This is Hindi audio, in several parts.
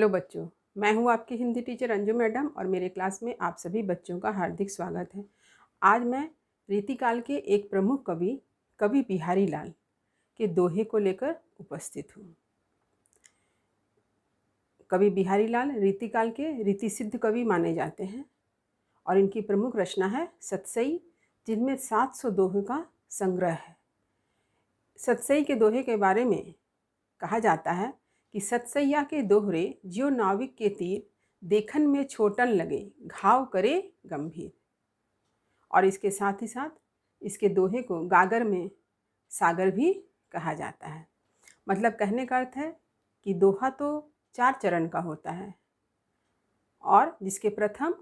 हेलो बच्चों, मैं हूँ आपकी हिंदी टीचर अंजू मैडम और मेरे क्लास में आप सभी बच्चों का हार्दिक स्वागत है। आज मैं रीतिकाल के एक प्रमुख कवि बिहारी लाल के दोहे को लेकर उपस्थित हूँ। कवि बिहारी लाल रीतिकाल के रीतिसिद्ध कवि माने जाते हैं और इनकी प्रमुख रचना है सतसई, जिनमें 700 दोहे का संग्रह है। सतसई के दोहे के बारे में कहा जाता है कि सतसैया के दोहरे ज्यो नाविक के तीर, देखन में छोटन लगे घाव करे गंभीर। और इसके साथ ही साथ इसके दोहे को गागर में सागर भी कहा जाता है। मतलब कहने का अर्थ है कि दोहा तो 4 चरण का होता है और जिसके प्रथम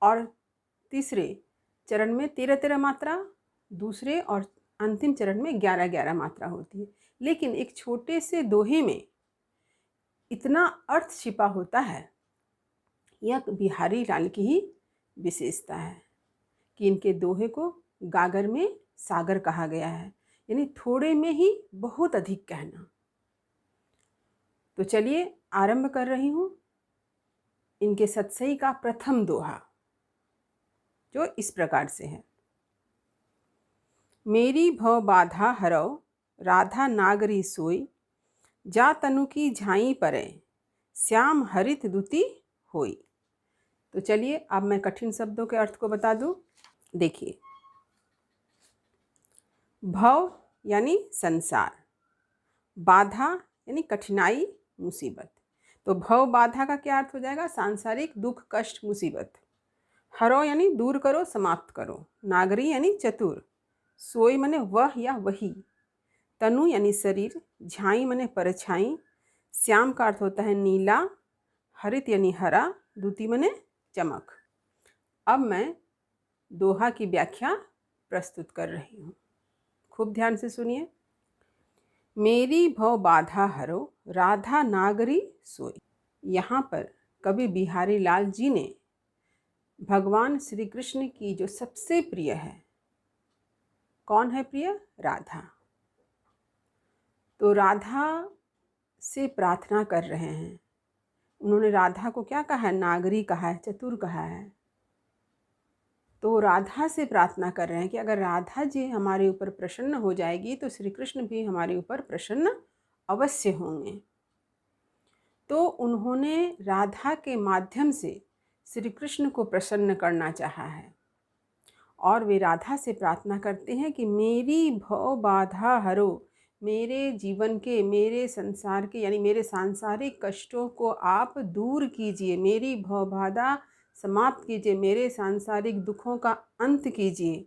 और तीसरे चरण में 13-13 मात्रा, दूसरे और अंतिम चरण में 11-11 मात्रा होती है। लेकिन एक छोटे से दोहे में इतना अर्थ छिपा होता है, यह बिहारी लाल की ही विशेषता है कि इनके दोहे को गागर में सागर कहा गया है, यानी थोड़े में ही बहुत अधिक कहना। तो चलिए आरंभ कर रही हूँ इनके सतसई का प्रथम दोहा, जो इस प्रकार से है। मेरी भव बाधा हरौ, राधा नागरी सोई, जा तनु की झाई परै, श्याम हरित दुति होई। तो चलिए अब मैं कठिन शब्दों के अर्थ को बता दूं। देखिए, भव यानी संसार, बाधा यानी कठिनाई मुसीबत। तो भव बाधा का क्या अर्थ हो जाएगा? सांसारिक दुख कष्ट मुसीबत। हरो यानी दूर करो समाप्त करो, नागरी यानी चतुर, सोई माने वह या वही, तनु यानी शरीर, झाई माने परछाई, श्याम का अर्थ होता है नीला, हरित यानी हरा, द्युति माने चमक। अब मैं दोहा की व्याख्या प्रस्तुत कर रही हूँ, खूब ध्यान से सुनिए। मेरी भव बाधा हरो, राधा नागरी सोई। यहाँ पर कवि बिहारी लाल जी ने भगवान श्री कृष्ण की जो सबसे प्रिय है, कौन है प्रिय? राधा। तो राधा से प्रार्थना कर रहे हैं। उन्होंने राधा को क्या कहा है? नागरी कहा है, चतुर कहा है। तो राधा से प्रार्थना कर रहे हैं कि अगर राधा जी हमारे ऊपर प्रसन्न हो जाएगी तो श्री कृष्ण भी हमारे ऊपर प्रसन्न अवश्य होंगे। तो उन्होंने राधा के माध्यम से श्री कृष्ण को प्रसन्न करना चाहा है और वे राधा से प्रार्थना करते हैं कि मेरी भव बाधा हरो, मेरे जीवन के, मेरे संसार के यानी मेरे सांसारिक कष्टों को आप दूर कीजिए, मेरी भव बाधा समाप्त कीजिए, मेरे सांसारिक दुखों का अंत कीजिए।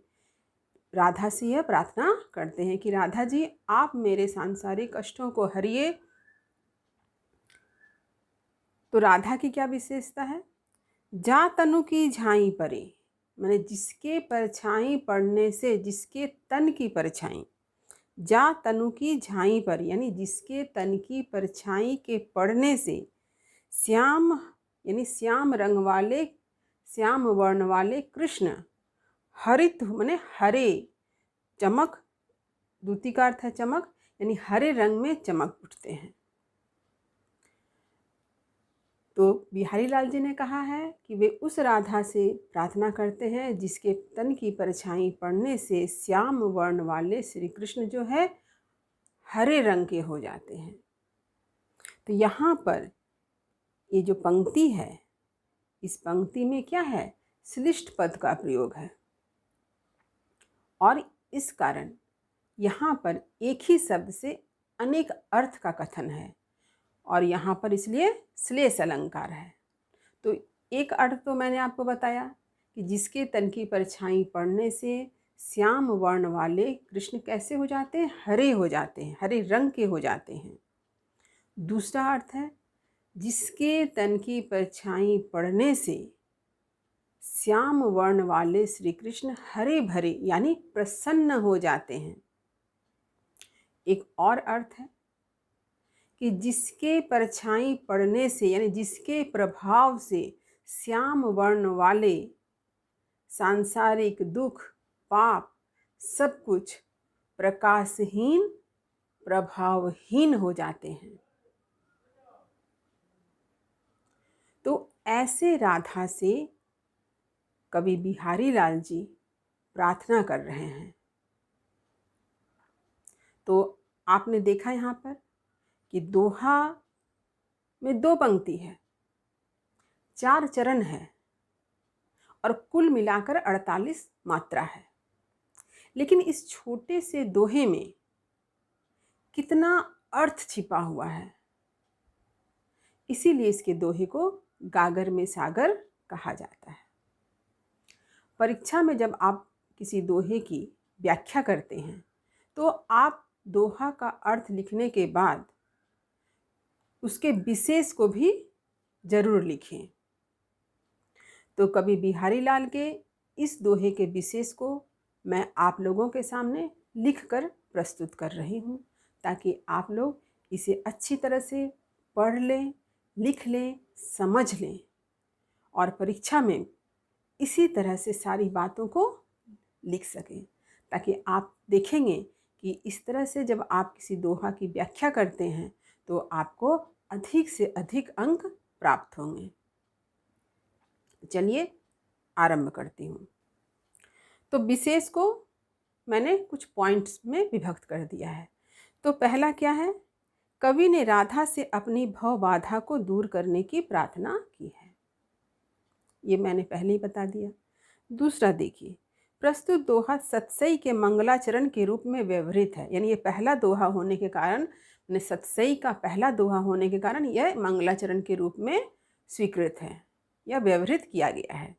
राधा से यह प्रार्थना करते हैं कि राधा जी आप मेरे सांसारिक कष्टों को हरिए। तो राधा की क्या विशेषता है? जा तनु की झाई परे, माने जिसके परछाई पड़ने से, जिसके तन की परछाई, जा तनु की झाई पर यानी जिसके तन की परछाई के पड़ने से, श्याम यानी श्याम रंग वाले, श्याम वर्ण वाले कृष्ण, हरित माने हरे, चमक, द्युति का अर्थ है चमक, यानी हरे रंग में चमक उठते हैं। तो बिहारी लाल जी ने कहा है कि वे उस राधा से प्रार्थना करते हैं जिसके तन की परछाई पड़ने से श्याम वर्ण वाले श्री कृष्ण जो है हरे रंग के हो जाते हैं। तो यहाँ पर ये जो पंक्ति है, इस पंक्ति में क्या है? श्लिष्ट पद का प्रयोग है और इस कारण यहाँ पर एक ही शब्द से अनेक अर्थ का कथन है और यहाँ पर इसलिए श्लेष अलंकार है। तो एक अर्थ तो मैंने आपको बताया कि जिसके तन की परछाई पड़ने से श्याम वर्ण वाले कृष्ण कैसे हो जाते हैं? हरे हो जाते हैं, हरे रंग के हो जाते हैं। दूसरा अर्थ है जिसके तन की परछाई पड़ने से श्याम वर्ण वाले श्री कृष्ण हरे भरे यानी प्रसन्न हो जाते हैं। एक और अर्थ है कि जिसके परछाई पड़ने से यानी जिसके प्रभाव से श्याम वर्ण वाले सांसारिक दुख पाप सब कुछ प्रकाशहीन प्रभावहीन हो जाते हैं। ऐसे राधा से कवि बिहारी लाल जी प्रार्थना कर रहे हैं। तो आपने देखा यहाँ पर कि दोहा में 2 पंक्ति है, 4 चरण है और कुल मिलाकर 48 मात्रा है। लेकिन इस छोटे से दोहे में कितना अर्थ छिपा हुआ है, इसीलिए इसके दोहे को गागर में सागर कहा जाता है। परीक्षा में जब आप किसी दोहे की व्याख्या करते हैं तो आप दोहा का अर्थ लिखने के बाद उसके विशेष को भी जरूर लिखें। तो कवि बिहारी लाल के इस दोहे के विशेष को मैं आप लोगों के सामने लिखकर प्रस्तुत कर रही हूँ, ताकि आप लोग इसे अच्छी तरह से पढ़ लें, लिख लें, समझ लें और परीक्षा में इसी तरह से सारी बातों को लिख सकें, ताकि आप देखेंगे कि इस तरह से जब आप किसी दोहा की व्याख्या करते हैं तो आपको अधिक से अधिक अंक प्राप्त होंगे। चलिए आरंभ करती हूँ। तो विशेष को मैंने कुछ पॉइंट्स में विभक्त कर दिया है। तो पहला क्या है, कवि ने राधा से अपनी भव बाधा को दूर करने की प्रार्थना की है, ये मैंने पहले ही बता दिया। दूसरा देखिए, प्रस्तुत दोहा सतसई के मंगलाचरण के रूप में व्यवहृत है, यानी ये पहला दोहा होने के कारण, सतसई का पहला दोहा होने के कारण यह मंगलाचरण के रूप में स्वीकृत है या व्यवहृत किया गया है।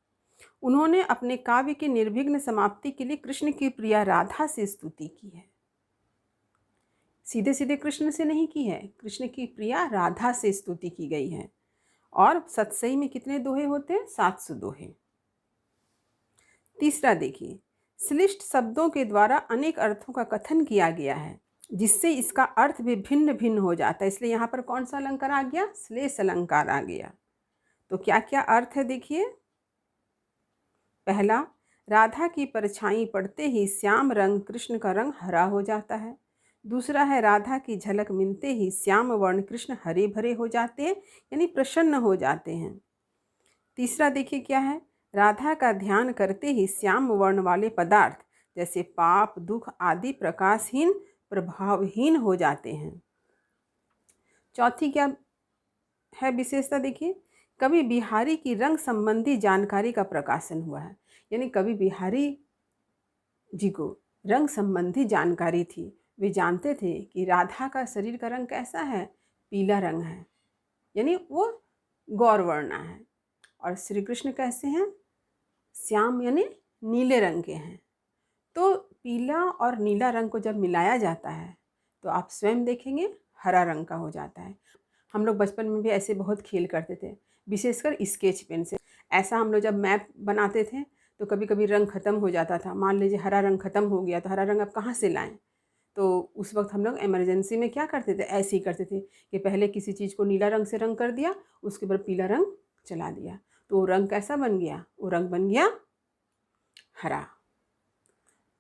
उन्होंने अपने काव्य की निर्विघ्न समाप्ति के लिए कृष्ण की प्रिया राधा से स्तुति की है। सीधे सीधे कृष्ण से नहीं की है, कृष्ण की प्रिया राधा से स्तुति की गई है। और सतसई में कितने दोहे होते हैं? 700 दोहे। तीसरा देखिए, श्लिष्ट शब्दों के द्वारा अनेक अर्थों का कथन किया गया है, जिससे इसका अर्थ भी भिन्न भिन्न हो जाता है। इसलिए यहाँ पर कौन सा अलंकार आ गया? श्लेष अलंकार आ गया। तो क्या क्या अर्थ है देखिए। पहला, राधा की परछाई पड़ते ही श्याम रंग कृष्ण का रंग हरा हो जाता है। दूसरा है, राधा की झलक मिलते ही श्याम वर्ण कृष्ण हरे भरे हो जाते हैं, यानी प्रसन्न हो जाते हैं। तीसरा देखिए क्या है, राधा का ध्यान करते ही श्याम वर्ण वाले पदार्थ जैसे पाप, दुख आदि प्रकाशहीन, प्रभावहीन हो जाते हैं। चौथी क्या है विशेषता देखिए, कवि बिहारी की रंग संबंधी जानकारी का प्रकाशन हुआ है, यानी कवि बिहारी जी को रंग संबंधी जानकारी थी। वे जानते थे कि राधा का शरीर का रंग कैसा है? पीला रंग है, यानी वो गौरवर्णा है। और श्री कृष्ण कैसे हैं? श्याम यानी नीले रंग के हैं। तो पीला और नीला रंग को जब मिलाया जाता है तो आप स्वयं देखेंगे हरा रंग का हो जाता है। हम लोग बचपन में भी ऐसे बहुत खेल करते थे, विशेषकर स्केच पेन से। ऐसा हम लोग जब मैप बनाते थे तो कभी कभी रंग ख़त्म हो जाता था। मान लीजिए हरा रंग ख़त्म हो गया तो हरा रंग आप कहाँ से लाएं? तो उस वक्त हम लोग इमरजेंसी में क्या करते थे? ऐसे ही करते थे कि पहले किसी चीज़ को नीला रंग से रंग कर दिया, उसके बाद पीला रंग चला दिया, तो वो रंग कैसा बन गया? वो रंग बन गया हरा।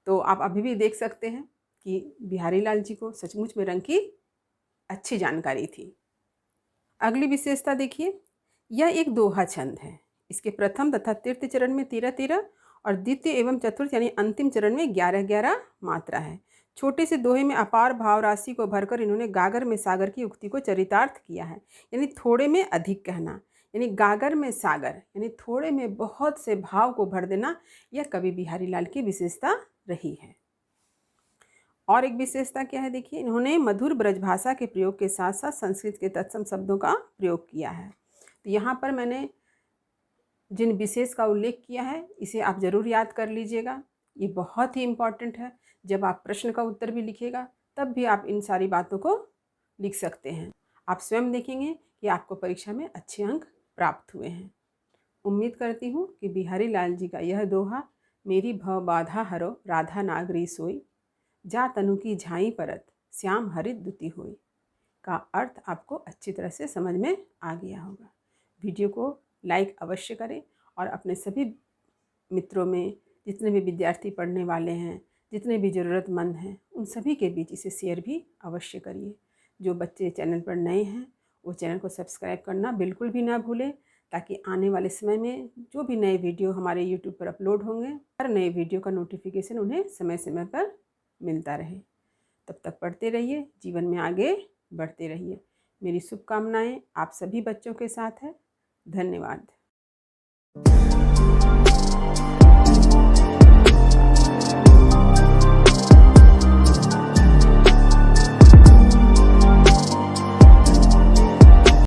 तो आप अभी भी देख सकते हैं कि बिहारी लाल जी को सचमुच में रंग की अच्छी जानकारी थी। अगली विशेषता देखिए, यह एक दोहा छंद है। इसके प्रथम तथा तृतीय चरण में 13-13 और द्वितीय एवं चतुर्थ यानी अंतिम चरण में 11-11 मात्रा है। छोटे से दोहे में अपार भाव राशि को भरकर इन्होंने गागर में सागर की उक्ति को चरितार्थ किया है, यानी थोड़े में अधिक कहना, यानी गागर में सागर, यानी थोड़े में बहुत से भाव को भर देना। यह कवि बिहारी लाल की विशेषता रही है। और एक विशेषता क्या है देखिए, इन्होंने मधुर ब्रजभाषा के प्रयोग के साथ साथ संस्कृत के तत्सम शब्दों का प्रयोग किया है। तो यहाँ पर मैंने जिन विशेष का उल्लेख किया है इसे आप ज़रूर याद कर लीजिएगा, ये बहुत ही इम्पॉर्टेंट है। जब आप प्रश्न का उत्तर भी लिखिएगा तब भी आप इन सारी बातों को लिख सकते हैं। आप स्वयं देखेंगे कि आपको परीक्षा में अच्छे अंक प्राप्त हुए हैं। उम्मीद करती हूँ कि बिहारी लाल जी का यह दोहा, मेरी भव बाधा हरो राधा नागरी सोई, जा तनु की झाई परत श्याम हरित दुति होई, का अर्थ आपको अच्छी तरह से समझ में आ गया होगा। वीडियो को लाइक अवश्य करें और अपने सभी मित्रों में जितने भी विद्यार्थी पढ़ने वाले हैं, जितने भी ज़रूरतमंद हैं, उन सभी के बीच इसे शेयर भी अवश्य करिए। जो बच्चे चैनल पर नए हैं वो चैनल को सब्सक्राइब करना बिल्कुल भी ना भूलें, ताकि आने वाले समय में जो भी नए वीडियो हमारे यूट्यूब पर अपलोड होंगे, हर नए वीडियो का नोटिफिकेशन उन्हें समय समय पर मिलता रहे। तब तक पढ़ते रहिए, जीवन में आगे बढ़ते रहिए। मेरी शुभकामनाएं आप सभी बच्चों के साथ है। धन्यवाद।